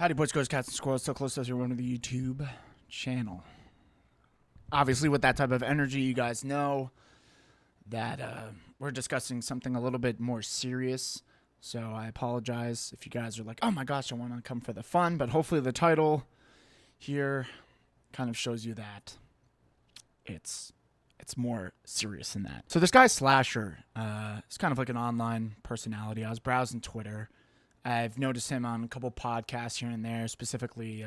Howdy, boys, girls, cats, and squirrels. So close to everyone to the YouTube channel. Obviously, with that type of energy, you guys know that we're discussing something a little bit more serious. So I apologize if you guys are like, oh my gosh, I want to come for the fun. But hopefully the title here kind of shows you that it's more serious than that. So this guy Slasher, is kind of like an online personality. I was browsing Twitter. I've noticed him on a couple podcasts here and there, specifically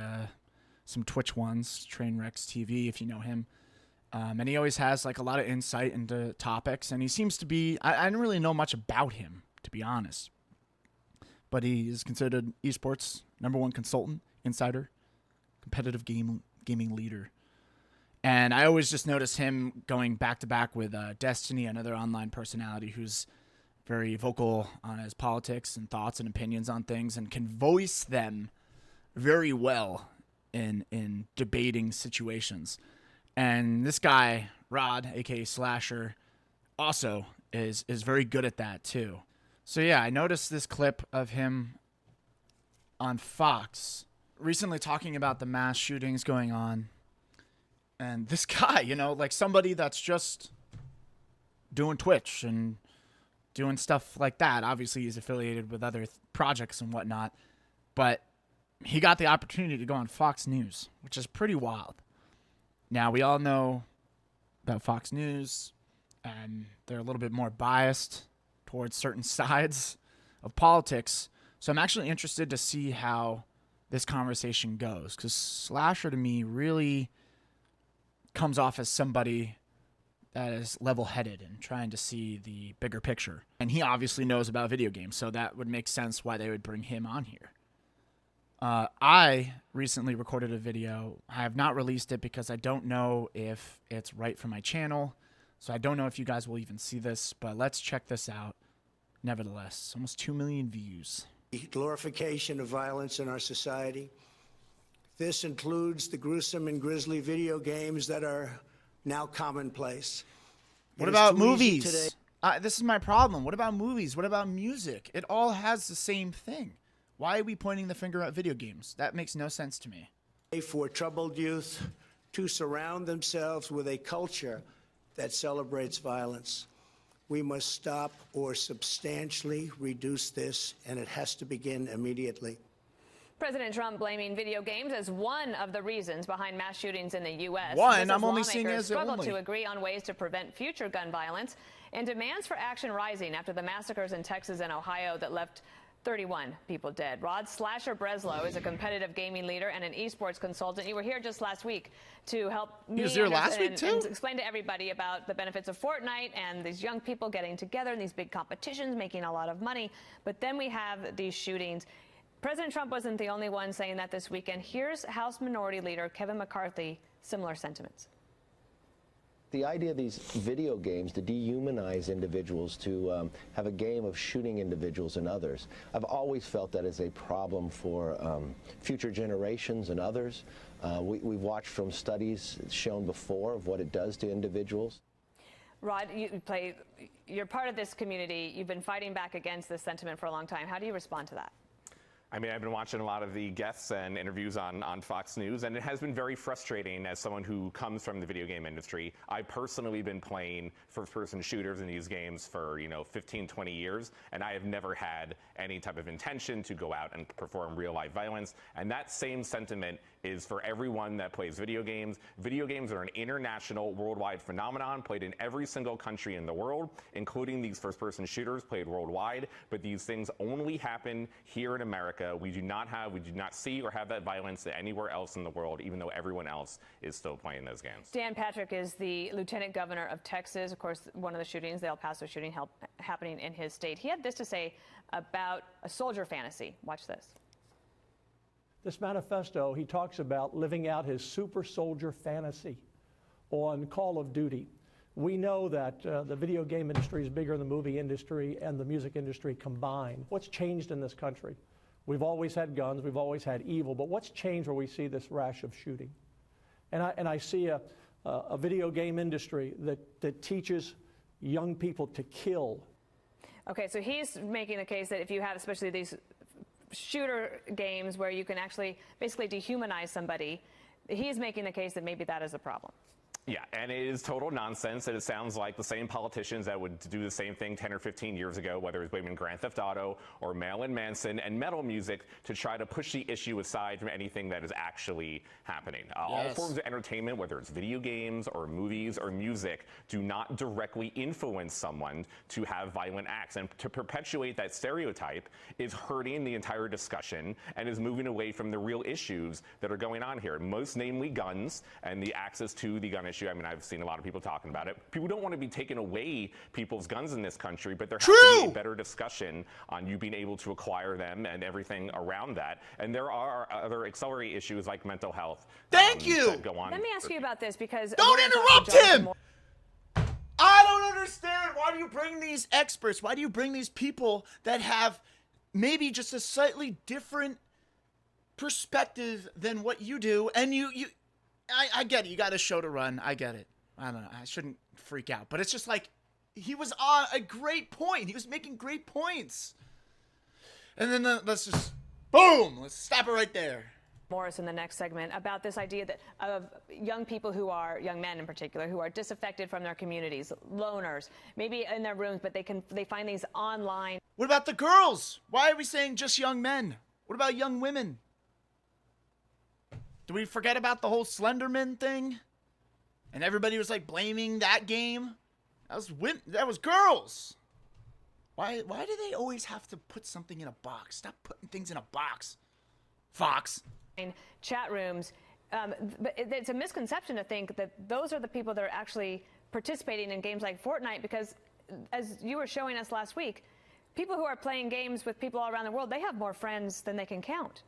some Twitch ones, Trainwrecks TV, if you know him. And he always has like a lot of insight into topics, and he seems to be, I didn't really know much about him, to be honest. But he is considered esports #1 consultant, insider, competitive gaming leader. And I always just notice him going back to back with Destiny, another online personality who's very vocal on his politics and thoughts and opinions on things, and can voice them very well in debating situations. And this guy, Rod, aka Slasher, also is very good at that too. So yeah, I noticed this clip of him on Fox recently talking about the mass shootings going on. And this guy, you know, like somebody that's just doing Twitch and doing stuff like that. Obviously, he's affiliated with other projects and whatnot. But he got the opportunity to go on Fox News, which is pretty wild. Now, we all know about Fox News, and they're a little bit more biased towards certain sides of politics. So I'm actually interested to see how this conversation goes, because Slasher, to me, really comes off as somebody that is level-headed and trying to see the bigger picture. And he obviously knows about video games, so that would make sense why they would bring him on here. I recently recorded a video. I have not released it because I don't know if it's right for my channel. So I don't know if you guys will even see this, but let's check this out. Nevertheless, almost 2 million views. Glorification of violence in our society. This includes the gruesome and grisly video games that are now commonplace. What about movies? This is my problem. What about movies? What about music? It all has the same thing. Why are we pointing the finger at video games? That makes no sense to me. For troubled youth to surround themselves with a culture that celebrates violence. We must stop or substantially reduce this, and it has to begin immediately. President Trump blaming video games as one of the reasons behind mass shootings in the U.S. One, I'm only seeing as struggle only. to agree on ways to prevent future gun violence, and demands for action rising after the massacres in Texas and Ohio that left 31 people dead. Rod Slasher Breslow is a competitive gaming leader and an esports consultant. You were here just last week to help me and explain to everybody about the benefits of Fortnite and these young people getting together in these big competitions, making a lot of money. But then we have these shootings. President Trump wasn't the only one saying that this weekend. Here's House Minority Leader Kevin McCarthy, similar sentiments. The idea of these video games to dehumanize individuals, to have a game of shooting individuals and others, I've always felt that is a problem for future generations and others. We've watched from studies shown before of what it does to individuals. Rod, you're part of this community. You've been fighting back against this sentiment for a long time. How do you respond to that? I mean, I've been watching a lot of the guests and interviews on Fox News, and it has been very frustrating as someone who comes from the video game industry. I've personally been playing first-person shooters in these games for, 15, 20 years, and I have never had any type of intention to go out and perform real-life violence. And that same sentiment is for everyone that plays video games. Video games are an international, worldwide phenomenon, played in every single country in the world, including these first-person shooters played worldwide. But these things only happen here in America. We do not see or have that violence anywhere else in the world, even though everyone else is still playing those games. Dan Patrick is the Lieutenant Governor of Texas. Of course, one of the shootings, the El Paso shooting, happening in his state. He had this to say about a soldier fantasy. Watch this. This manifesto, he talks about living out his super soldier fantasy on Call of Duty. We know that the video game industry is bigger than the movie industry and the music industry combined. What's changed in this country? We've always had guns, we've always had evil, but what's changed where we see this rash of shooting? And I see a video game industry that teaches young people to kill. Okay, so he's making the case that if you have especially these shooter games where you can actually basically dehumanize somebody, he's making the case that maybe that is a problem. Yeah, and it is total nonsense, and it sounds like the same politicians that would do the same thing 10 or 15 years ago, whether it was blaming Grand Theft Auto or Marilyn Manson and metal music, to try to push the issue aside from anything that is actually happening. All forms of entertainment, whether it's video games or movies or music, do not directly influence someone to have violent acts. And to perpetuate that stereotype is hurting the entire discussion and is moving away from the real issues that are going on here, most namely guns and the access to the gun issue. I mean, I've seen a lot of people talking about it. People don't want to be taking away people's guns in this country, but there has to be a better discussion on you being able to acquire them and everything around that. And there are other auxiliary issues like mental health. Thank you. That go on. Let me ask you about this, because Don't we're gonna talk to interrupt Jonathan him! Moore. I don't understand. Why do you bring these experts? Why do you bring these people that have maybe just a slightly different perspective than what you do? And I get it. You got a show to run. I get it. I don't know. I shouldn't freak out. But it's just like, he was on a great point. He was making great points. And then let's just, boom, let's stop it right there. Morris in the next segment about this idea that of young people who are, young men in particular, who are disaffected from their communities, loners, maybe in their rooms, but they find these online. What about the girls? Why are we saying just young men? What about young women? Do we forget about the whole Slenderman thing? And everybody was like blaming that game? That was girls. Why do they always have to put something in a box? Stop putting things in a box. Fox. Chat rooms. But it's a misconception to think that those are the people that are actually participating in games like Fortnite, because as you were showing us last week, people who are playing games with people all around the world, they have more friends than they can count.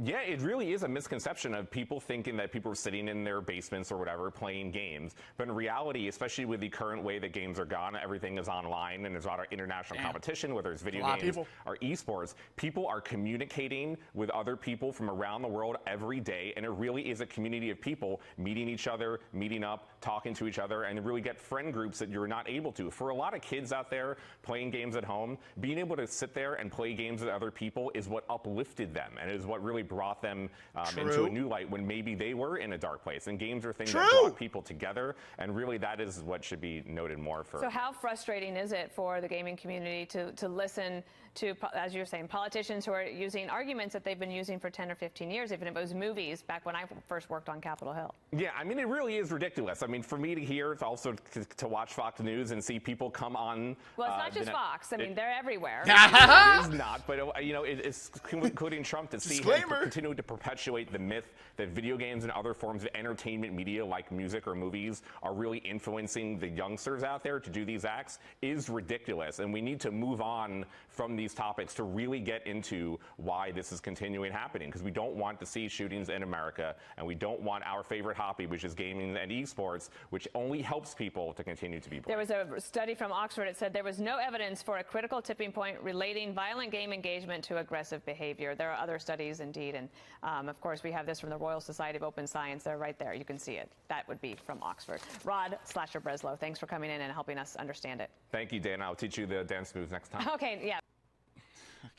Yeah, it really is a misconception of people thinking that people are sitting in their basements or whatever playing games. But in reality, especially with the current way that games are gone, everything is online and there's a lot of international competition, whether it's video games or esports. People are communicating with other people from around the world every day, and it really is a community of people meeting each other, meeting up, talking to each other, and really get friend groups that you're not able to. For a lot of kids out there playing games at home, being able to sit there and play games with other people is what uplifted them and is what really brought them into a new light when maybe they were in a dark place. And games are things that brought people together, and really that is what should be noted more for. So how frustrating is it for the gaming community to listen to, as you're saying, politicians who are using arguments that they've been using for 10 or 15 years, even if it was movies back when I first worked on Capitol Hill? Yeah, I mean, it really is ridiculous. I mean, for me to hear, it's also to watch Fox News and see people come on. Well, it's not just Fox. I mean, they're everywhere. It is not, but you know, it's including Trump, to see him continue to perpetuate the myth that video games and other forms of entertainment media like music or movies are really influencing the youngsters out there to do these acts is ridiculous. And we need to move on from these topics to really get into why this is continuing happening, because we don't want to see shootings in America, and we don't want our favorite hobby, which is gaming and esports, which only helps people to continue to be blamed. There was a study from Oxford. It said there was no evidence for a critical tipping point relating violent game engagement to aggressive behavior. There are other studies indeed, and of course we have this from the Royal Society of Open Science. They're right there. You can see it. That would be from Oxford. Rod Slasher Breslow, thanks for coming in and helping us understand it. Thank you, Dan. I'll teach you the dance moves next time. Okay, yeah.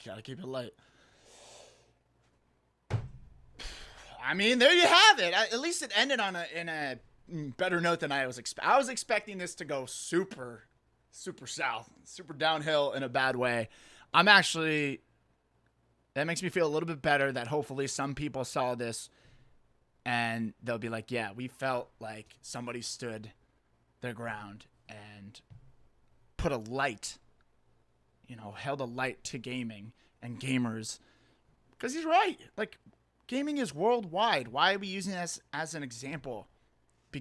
Gotta keep it light. I mean, there you have it. At least it ended on in a better note than I was expecting. I was expecting this to go super south, super downhill in a bad way. That makes me feel a little bit better that hopefully some people saw this and they'll be like, yeah, we felt like somebody stood their ground and put a light, held a light to gaming and gamers. Because he's right. Like, gaming is worldwide. Why are we using this as an example?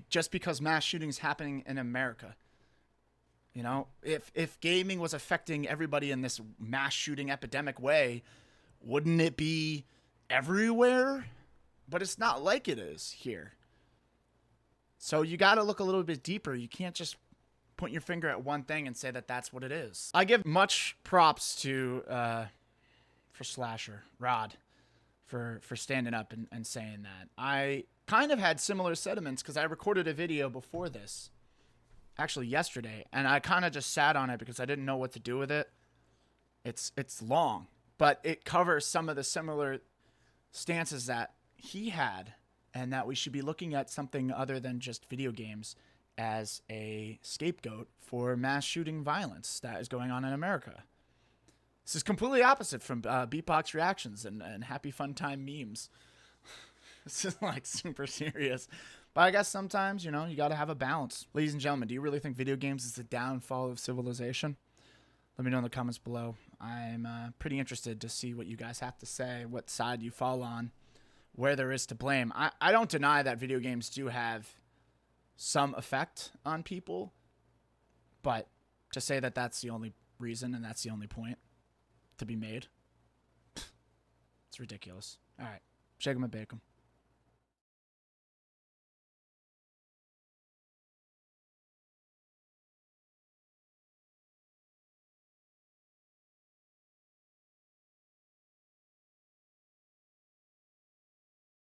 Just because mass shootings happening in America. If gaming was affecting everybody in this mass shooting epidemic way, wouldn't it be everywhere? But it's not like it is here. So you got to look a little bit deeper. You can't just point your finger at one thing and say that that's what it is. I give much props to for Slasher, Rod, for standing up and saying that. I kind of had similar sentiments because I recorded a video before this, actually yesterday, and I kind of just sat on it because I didn't know what to do with it. It's long. but it covers some of the similar stances that he had, and that we should be looking at something other than just video games as a scapegoat for mass shooting violence that is going on in America. This is completely opposite from Beatbox reactions and happy fun time memes. This is like super serious. But I guess sometimes, you know, you got to have a balance. Ladies and gentlemen, do you really think video games is the downfall of civilization? Let me know in the comments below. I'm pretty interested to see what you guys have to say, what side you fall on, where there is to blame. I don't deny that video games do have some effect on people, but to say that that's the only reason and that's the only point to be made, it's ridiculous. All right, shake 'em and bake 'em.